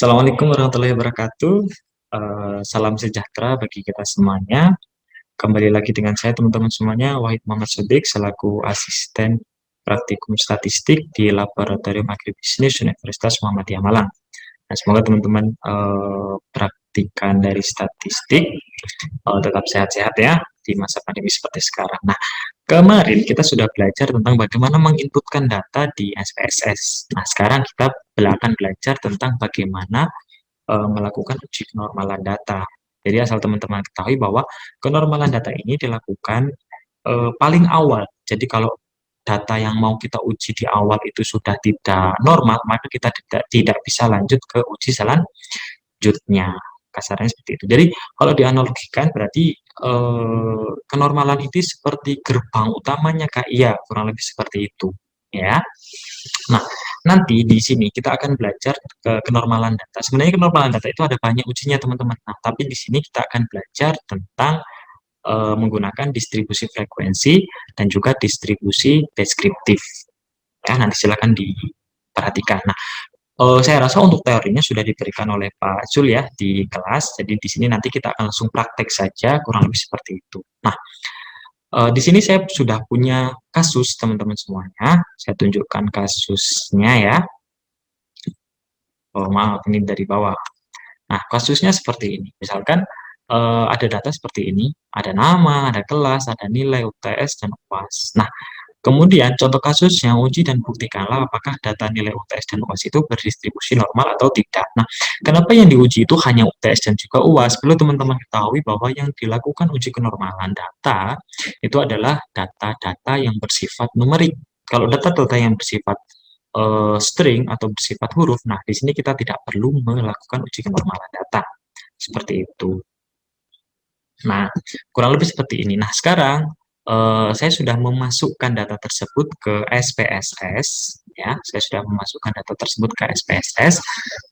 Assalamualaikum warahmatullahi wabarakatuh. Salam sejahtera bagi kita semuanya. Kembali lagi dengan saya teman-teman semuanya, Wahid Muhammad Sodik selaku asisten praktikum statistik di Laboratorium Agribisnis Universitas Muhammadiyah Malang. Nah, semoga teman-teman praktikan dari statistik tetap sehat-sehat ya di masa pandemi seperti sekarang. Nah, kemarin kita sudah belajar tentang bagaimana menginputkan data di SPSS. Nah, sekarang kita akan belajar tentang bagaimana melakukan uji kenormalan data. Jadi asal teman-teman ketahui bahwa kenormalan data ini dilakukan paling awal. Jadi kalau data yang mau kita uji di awal itu sudah tidak normal, maka kita tidak bisa lanjut ke uji selanjutnya. Kasarnya seperti itu. Jadi kalau dianalogikan berarti kenormalan itu seperti gerbang utamanya Kak. Iya, kurang lebih seperti itu. Ya. Nah, nanti di sini kita akan belajar ke kenormalan data. Sebenarnya kenormalan data itu ada banyak ujinya, teman-teman. Nah, tapi di sini kita akan belajar tentang menggunakan distribusi frekuensi dan juga distribusi deskriptif. Ya, nanti silakan diperhatikan. Nah, saya rasa untuk teorinya sudah diberikan oleh Pak Zul ya di kelas. Jadi di sini nanti kita akan langsung praktek saja, kurang lebih seperti itu. Nah, di sini saya sudah punya kasus teman-teman semuanya. Saya tunjukkan kasusnya ya. Oh, maaf, ini dari bawah. Nah, kasusnya seperti ini. Misalkan ada data seperti ini, ada nama, ada kelas, ada nilai UTS, dan UAS. Nah, kemudian contoh kasusnya, uji dan buktikanlah apakah data nilai UTS dan UAS itu berdistribusi normal atau tidak. Nah, kenapa yang diuji itu hanya UTS dan juga UAS? Perlu teman-teman ketahui bahwa yang dilakukan uji kenormalan data itu adalah data-data yang bersifat numerik. Kalau data-data yang bersifat string atau bersifat huruf, nah di sini kita tidak perlu melakukan uji kenormalan data. Seperti itu. Nah, kurang lebih seperti ini. Nah, sekarang saya sudah memasukkan data tersebut ke SPSS, ya. Saya sudah memasukkan data tersebut ke SPSS.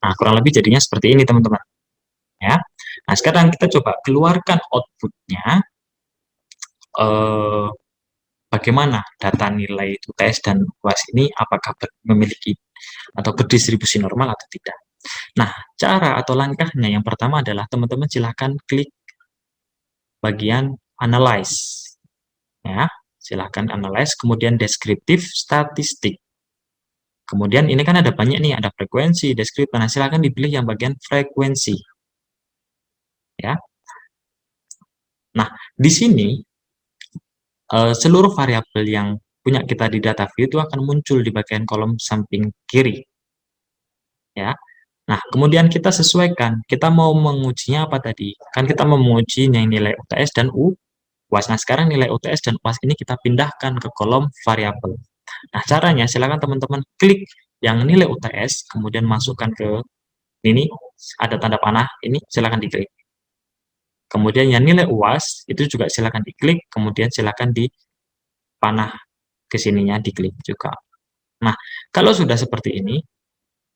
Nah, kurang lebih jadinya seperti ini, teman-teman. Ya. Nah, sekarang kita coba keluarkan outputnya. Eh, Bagaimana data nilai UTS dan UAS ini apakah memiliki atau berdistribusi normal atau tidak. Nah, cara atau langkahnya yang pertama adalah teman-teman silahkan klik bagian analyze. Ya, silahkan analyze, kemudian deskriptif statistik. Kemudian ini kan ada banyak nih, ada frekuensi, deskriptif. Nah, silahkan dipilih yang bagian frekuensi. Ya. Nah, di sini seluruh variabel yang punya kita di data view itu akan muncul di bagian kolom samping kiri. Ya. Nah, kemudian kita sesuaikan. Kita mau mengujinya apa tadi? Kan kita mau menguji yang nilai UTS dan UAS. Nah, sekarang nilai UTS dan UAS ini kita pindahkan ke kolom variabel. Nah, caranya silakan teman-teman klik yang nilai UTS, kemudian masukkan ke ini, ada tanda panah, ini silakan diklik. Kemudian yang nilai UAS, itu juga silakan diklik, kemudian silakan di panah ke sininya diklik juga. Nah, kalau sudah seperti ini,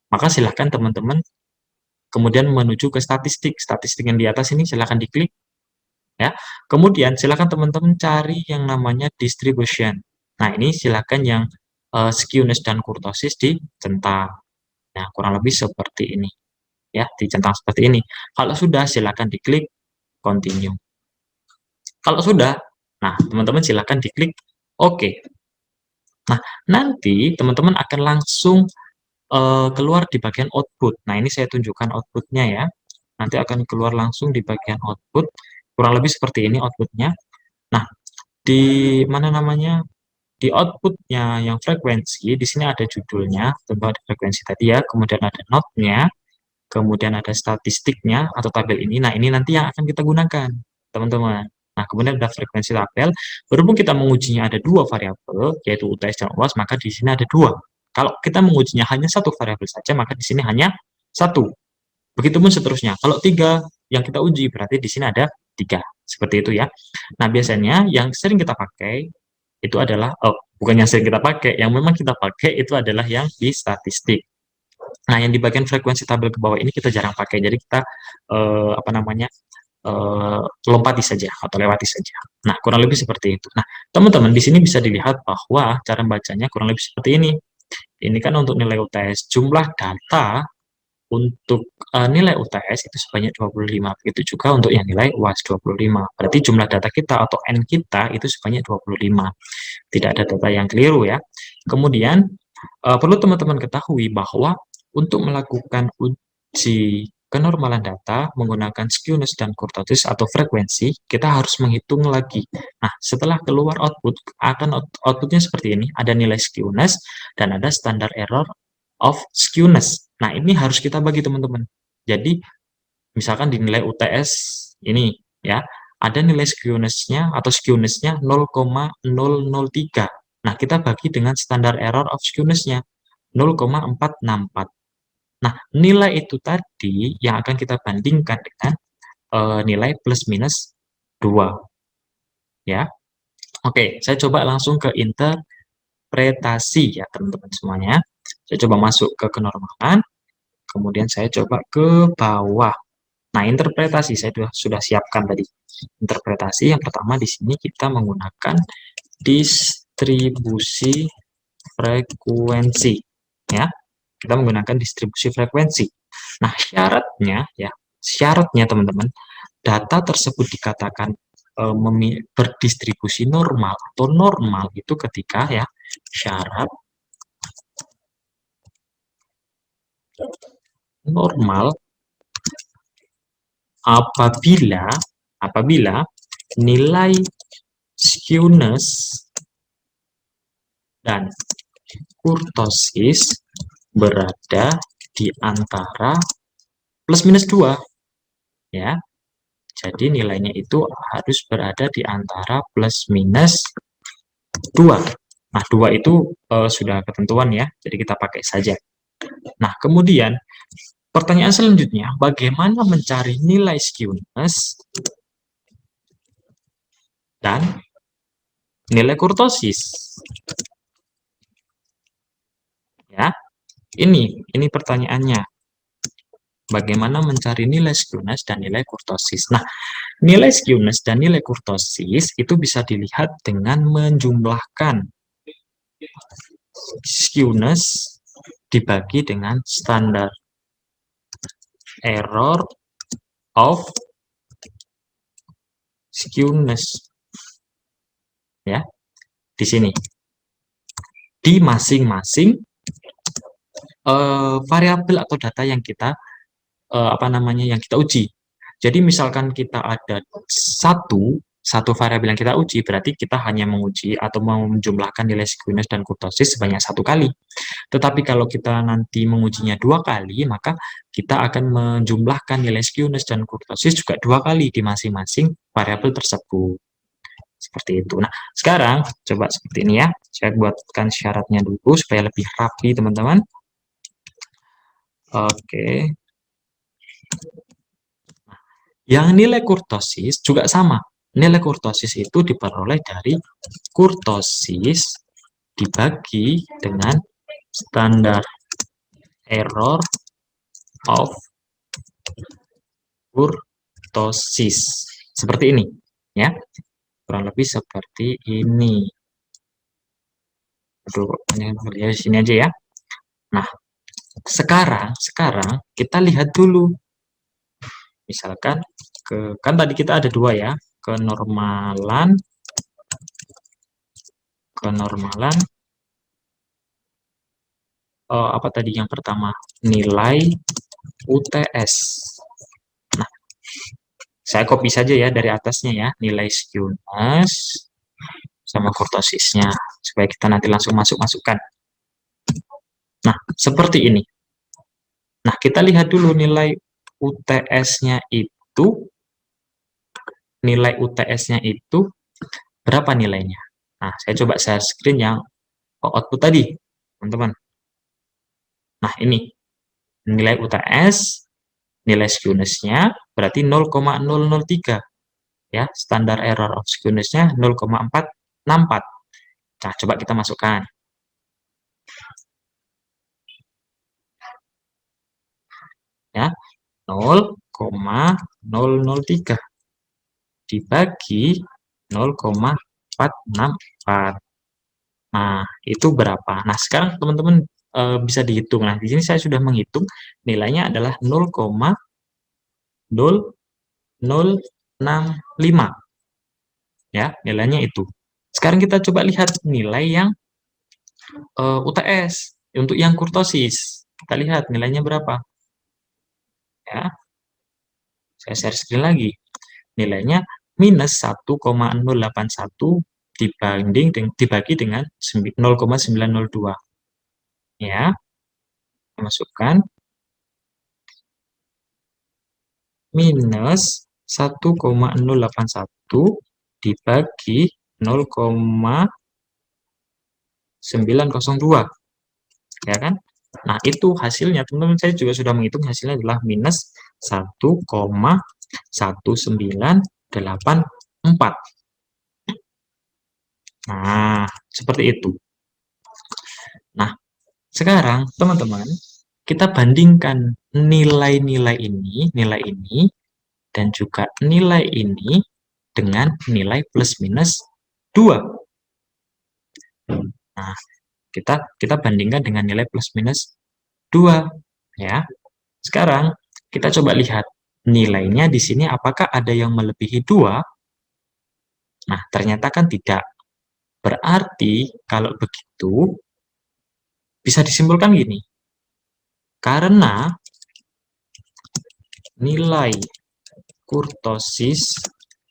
maka silakan teman-teman kemudian menuju ke statistik. Statistik yang di atas ini silakan diklik ya. Kemudian silakan teman-teman cari yang namanya distribution. Nah, ini silakan yang skewness dan kurtosis dicentang. Nah, kurang lebih seperti ini ya, dicentang seperti ini. Kalau sudah silakan diklik continue. Kalau sudah, nah teman-teman silakan diklik OK. Nah, nanti teman-teman akan langsung keluar di bagian output. Nah, ini saya tunjukkan outputnya ya. Nanti akan keluar langsung di bagian output. Kurang lebih seperti ini outputnya. Nah, di mana namanya? Di outputnya yang frekuensi, di sini ada judulnya, tentu ada frekuensi tadi ya, kemudian ada notnya, kemudian ada statistiknya atau tabel ini. Nah, ini nanti yang akan kita gunakan, teman-teman. Nah, kemudian ada frekuensi tabel. Berhubung kita mengujinya ada dua variabel, yaitu UTS dan UAS, maka di sini ada dua. Kalau kita mengujinya hanya satu variabel saja, maka di sini hanya satu. Begitupun seterusnya. Kalau tiga yang kita uji, berarti di sini ada tiga. Seperti itu ya. Nah, biasanya yang sering kita pakai itu adalah, bukan yang sering kita pakai, yang memang kita pakai itu adalah yang di statistik. Nah, yang di bagian frekuensi tabel ke bawah ini kita jarang pakai. Jadi kita apa namanya? Lompati saja atau lewati saja. Nah, kurang lebih seperti itu. Nah, teman-teman di sini bisa dilihat bahwa cara bacanya kurang lebih seperti ini. Ini kan untuk nilai UTS. Jumlah data untuk nilai UTS itu sebanyak 25. Begitu juga untuk yang nilai UAS 25. Berarti jumlah data kita atau N kita itu sebanyak 25. Tidak ada data yang keliru ya. Kemudian perlu teman-teman ketahui bahwa untuk melakukan uji kenormalan data menggunakan skewness dan kurtosis atau frekuensi, kita harus menghitung lagi. Nah, setelah keluar output, outputnya seperti ini, ada nilai skewness dan ada standar error of skewness. Nah, ini harus kita bagi teman-teman. Jadi, misalkan di nilai UTS ini, ya, ada nilai skewness-nya atau skewness-nya 0,003. Nah, kita bagi dengan standar error of skewness-nya 0,464. Nah, nilai itu tadi yang akan kita bandingkan dengan nilai plus minus 2. Ya. Oke, saya coba langsung ke interpretasi ya teman-teman semuanya. Saya coba masuk ke kenormalan, kemudian saya coba ke bawah. Nah, interpretasi saya sudah siapkan tadi. Interpretasi yang pertama di sini kita menggunakan distribusi frekuensi. Ya, kita menggunakan distribusi frekuensi. Nah, syaratnya teman-teman, data tersebut dikatakan berdistribusi normal atau normal itu ketika ya syarat normal apabila nilai skewness dan kurtosis berada di antara plus minus 2 ya. Jadi nilainya itu harus berada di antara plus minus 2. Nah, 2 itu sudah ketentuan ya, jadi kita pakai saja. Nah, kemudian pertanyaan selanjutnya, bagaimana mencari nilai skewness dan nilai kurtosis? Ya, ini pertanyaannya. Bagaimana mencari nilai skewness dan nilai kurtosis? Nah, nilai skewness dan nilai kurtosis itu bisa dilihat dengan menjumlahkan skewness dibagi dengan standar error of skewness. Ya, di sini. Di masing-masing variabel atau data yang kita yang kita uji. Jadi misalkan kita ada satu variabel yang kita uji, berarti kita hanya menguji atau menjumlahkan nilai skewness dan kurtosis sebanyak 1 kali. Tetapi kalau kita nanti mengujinya 2 kali, maka kita akan menjumlahkan nilai skewness dan kurtosis juga 2 kali di masing-masing variabel tersebut. Seperti itu. Nah, sekarang coba seperti ini ya. Saya buatkan syaratnya dulu supaya lebih rapi, teman-teman. Oke. Yang nilai kurtosis juga sama. Nilai kurtosis itu diperoleh dari kurtosis dibagi dengan standar error of kurtosis. Seperti ini, ya. Kurang lebih seperti ini. Aduh, di sini aja ya. Nah, sekarang kita lihat dulu. Misalkan kan tadi kita ada 2 ya, kenormalan apa tadi yang pertama? Nilai UTS. Nah, saya copy saja ya dari atasnya ya, nilai skewness sama kurtosisnya supaya kita nanti langsung masukkan. Nah, seperti ini. Nah, kita lihat dulu nilai UTS-nya itu berapa nilainya. Nah, saya coba share screen yang output tadi, teman-teman. Nah, ini nilai UTS, nilai skewness-nya berarti 0,003. Ya, standar error of skewness-nya 0,464. Nah, coba kita masukkan. Ya, 0,003 dibagi 0,464. Nah, itu berapa? Nah, sekarang teman-teman bisa dihitung. Nah, di sini saya sudah menghitung nilainya adalah 0,0065 ya, nilainya itu. Sekarang kita coba lihat nilai yang UTS untuk yang kurtosis. Kita lihat nilainya berapa ya. Saya share screen lagi. Nilainya minus 1,081 dibagi dengan 0,902 ya. Masukkan minus 1,081 dibagi 0,902 ya kan. Nah, itu hasilnya teman-teman, saya juga sudah menghitung, hasilnya adalah minus 1,1984. Nah, seperti itu. Nah, sekarang teman-teman, kita bandingkan nilai ini dan juga nilai ini dengan nilai plus minus 2. Nah, kita bandingkan dengan nilai plus minus 2 ya. Sekarang kita coba lihat nilainya di sini apakah ada yang melebihi 2. Nah, ternyata kan tidak. Berarti kalau begitu bisa disimpulkan gini. Karena nilai kurtosis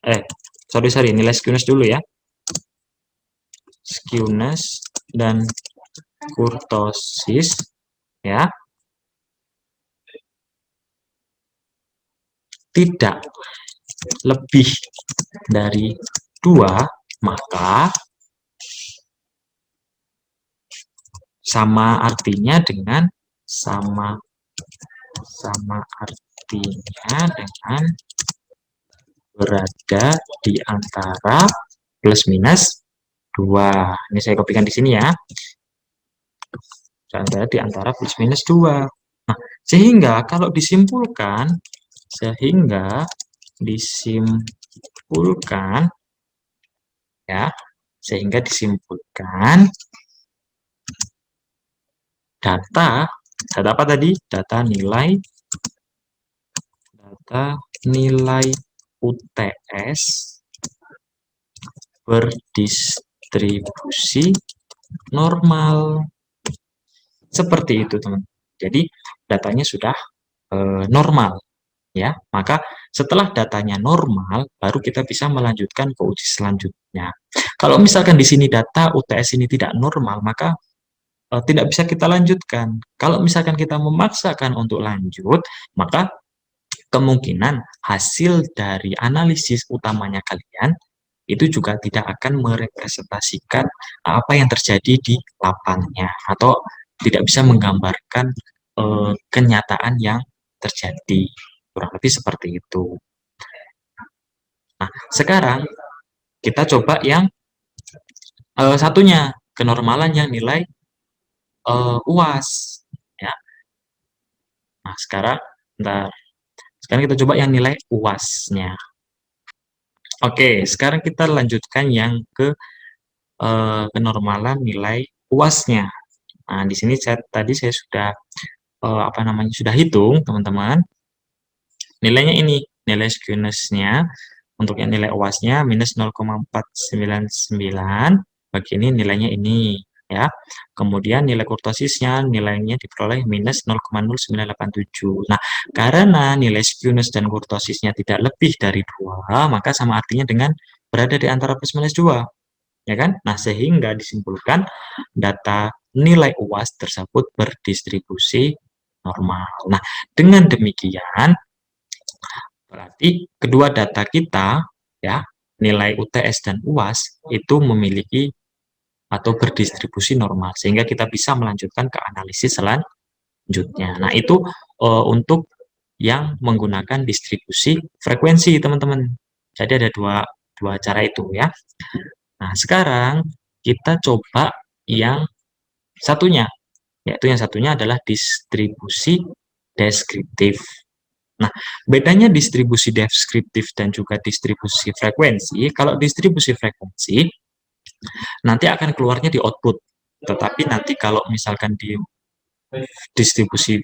nilai skewness dulu ya. Skewness dan kurtosis ya tidak lebih dari 2, maka sama artinya dengan berada di antara plus minus 2. Ini saya kopikan di sini ya. Berada di antara plus minus 2. Nah, sehingga kalau disimpulkan data apa tadi? Data nilai UTS berdistribusi normal. Seperti itu, teman. Jadi datanya sudah normal ya. Maka setelah datanya normal baru kita bisa melanjutkan ke uji selanjutnya. Kalau misalkan di sini data UTS ini tidak normal, maka tidak bisa kita lanjutkan. Kalau misalkan kita memaksakan untuk lanjut, maka kemungkinan hasil dari analisis utamanya kalian itu juga tidak akan merepresentasikan apa yang terjadi di lapangnya atau tidak bisa menggambarkan kenyataan yang terjadi. Kurang lebih seperti itu. Nah, sekarang kita coba yang satunya, kenormalan yang nilai UAS ya. Nah, sekarang kita coba yang nilai UAS-nya. Oke, sekarang kita lanjutkan yang ke kenormalan nilai UAS-nya. Nah, di sini tadi saya sudah sudah hitung, teman-teman. Nilainya ini, nilai skewness-nya untuk yang nilai UAS-nya minus 0,499, bagi ini nilainya ini ya. Kemudian nilai kurtosisnya nilainya diperoleh minus 0,0987. Nah, karena nilai skewness dan kurtosisnya tidak lebih dari 2, maka sama artinya dengan berada di antara plus minus 2. Ya kan? Nah, sehingga disimpulkan data nilai UAS tersebut berdistribusi normal. Nah, dengan demikian berarti kedua data kita ya, nilai UTS dan UAS itu memiliki atau berdistribusi normal sehingga kita bisa melanjutkan ke analisis selanjutnya. Nah, itu untuk yang menggunakan distribusi frekuensi, teman-teman. Jadi ada dua cara itu ya. Nah, sekarang kita coba yang satunya, yaitu yang satunya adalah distribusi deskriptif. Nah, bedanya distribusi deskriptif dan juga distribusi frekuensi, kalau distribusi frekuensi nanti akan keluarnya di output. Tetapi nanti kalau misalkan di distribusi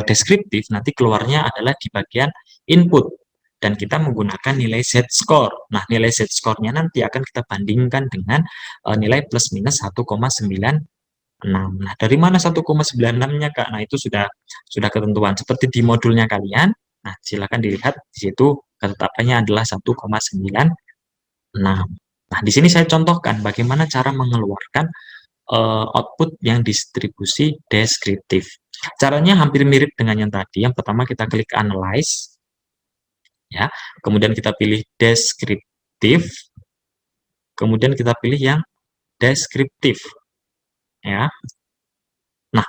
deskriptif, nanti keluarnya adalah di bagian input dan kita menggunakan nilai z-score. Nah, nilai z-score-nya nanti akan kita bandingkan dengan nilai plus minus 1,96. Nah, dari mana 1,96-nya, Kak? Nah, itu sudah ketentuan seperti di modulnya kalian. Nah, silakan dilihat di situ ketetapannya adalah 1,96. Nah, di sini saya contohkan bagaimana cara mengeluarkan output yang distribusi deskriptif. Caranya hampir mirip dengan yang tadi. Yang pertama kita klik analyze, ya. Kemudian kita pilih deskriptif. Kemudian kita pilih yang deskriptif, ya. Nah,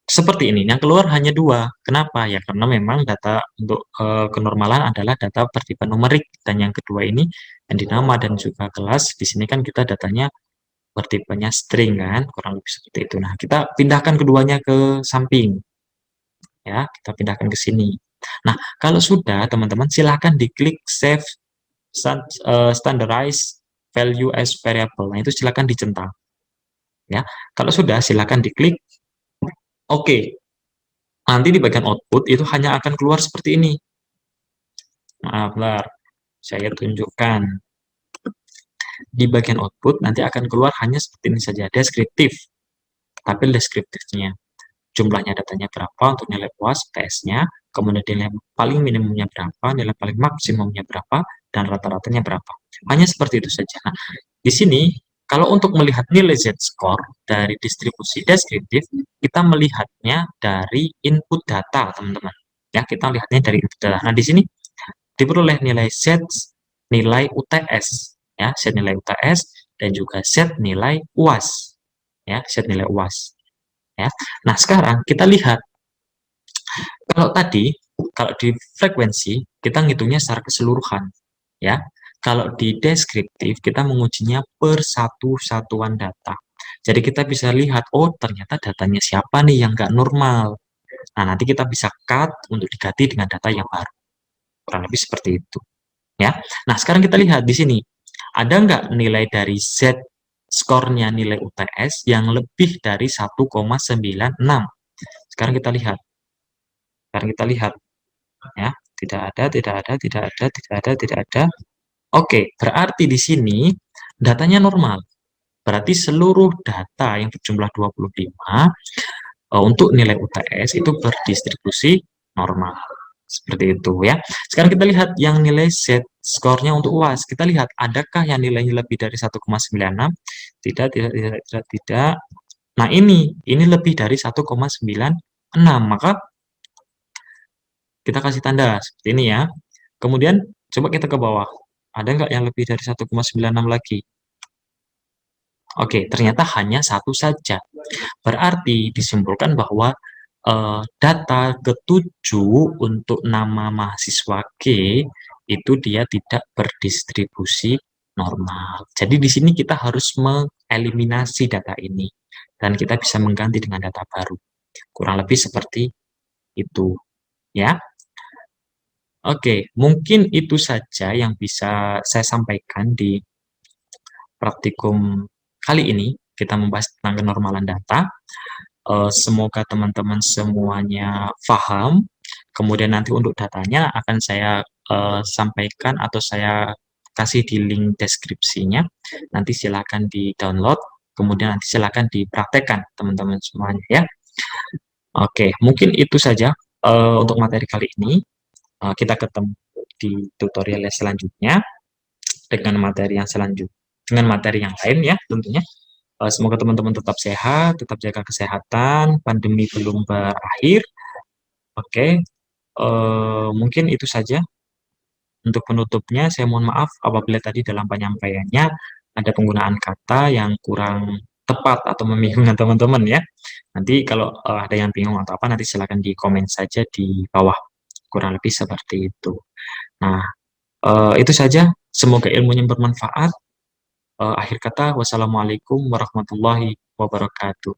seperti ini. Yang keluar hanya dua. Kenapa? Ya karena memang data untuk kenormalan adalah data bertipe numerik dan yang kedua ini yang dinama dan juga kelas. Di sini kan kita datanya bertipenya string kan, kurang lebih seperti itu. Nah, kita pindahkan keduanya ke samping. Ya, kita pindahkan ke sini. Nah, kalau sudah, teman-teman silakan diklik save standardized value as variable. Nah, itu silakan dicentang. Ya, kalau sudah, silakan diklik OK. Nanti di bagian output itu hanya akan keluar seperti ini. Maaf, saya tunjukkan. Di bagian output nanti akan keluar hanya seperti ini saja, deskriptif. Tabel deskriptifnya. Jumlahnya datanya berapa untuk nilai UAS, TS-nya, kemudian nilai paling minimumnya berapa, nilai paling maksimumnya berapa, dan rata-ratanya berapa. Hanya seperti itu saja. Nah, di sini, kalau untuk melihat nilai z-score dari distribusi deskriptif, kita melihatnya dari input data, teman-teman. Ya, kita lihatnya dari input data. Nah, di sini diperoleh nilai Z, nilai UTS, ya, Z nilai UTS, dan juga Z nilai UAS, ya, Z nilai UAS. Ya. Nah, sekarang kita lihat kalau tadi kalau di frekuensi kita ngitungnya secara keseluruhan, ya. Kalau di deskriptif kita mengujinya per satu satuan data. Jadi kita bisa lihat, oh ternyata datanya siapa nih yang nggak normal. Nah, nanti kita bisa cut untuk diganti dengan data yang baru. Kurang lebih seperti itu. Ya. Nah, sekarang kita lihat di sini. Ada nggak nilai dari Z skornya nilai UTS yang lebih dari 1,96? Sekarang kita lihat. Ya. Tidak ada, tidak ada, tidak ada, tidak ada, tidak ada. Oke, berarti di sini datanya normal. Berarti seluruh data yang berjumlah 25 untuk nilai UTS itu berdistribusi normal. Seperti itu ya. Sekarang kita lihat yang nilai Z skornya untuk UAS. Kita lihat adakah yang nilainya lebih dari 1,96? Tidak, tidak, tidak, tidak, tidak. Nah, ini lebih dari 1,96. Maka kita kasih tanda seperti ini ya. Kemudian coba kita ke bawah. Ada nggak yang lebih dari 1,96 lagi? Oke, ternyata hanya satu saja. Berarti disimpulkan bahwa data ketujuh untuk nama mahasiswa G itu dia tidak berdistribusi normal. Jadi di sini kita harus mengeliminasi data ini dan kita bisa mengganti dengan data baru. Kurang lebih seperti itu, ya. Oke, mungkin itu saja yang bisa saya sampaikan di praktikum kali ini. Kita membahas tentang kenormalan data. Semoga teman-teman semuanya paham. Kemudian nanti untuk datanya akan saya sampaikan atau saya kasih di link deskripsinya. Nanti silakan di-download, kemudian nanti silakan dipraktekkan teman-teman semuanya ya. Oke, mungkin itu saja untuk materi kali ini. Kita ketemu di tutorial yang selanjutnya dengan materi yang dengan materi yang lain ya tentunya. Semoga teman-teman tetap sehat, tetap jaga kesehatan, pandemi belum berakhir. Oke, mungkin itu saja. Untuk penutupnya, saya mohon maaf apabila tadi dalam penyampaiannya ada penggunaan kata yang kurang tepat atau membingungkan teman-teman ya. Nanti kalau ada yang bingung atau apa, nanti silakan di komen saja di bawah. Kurang lebih seperti itu. Nah, itu saja. Semoga ilmunya bermanfaat. Akhir kata, wassalamualaikum warahmatullahi wabarakatuh.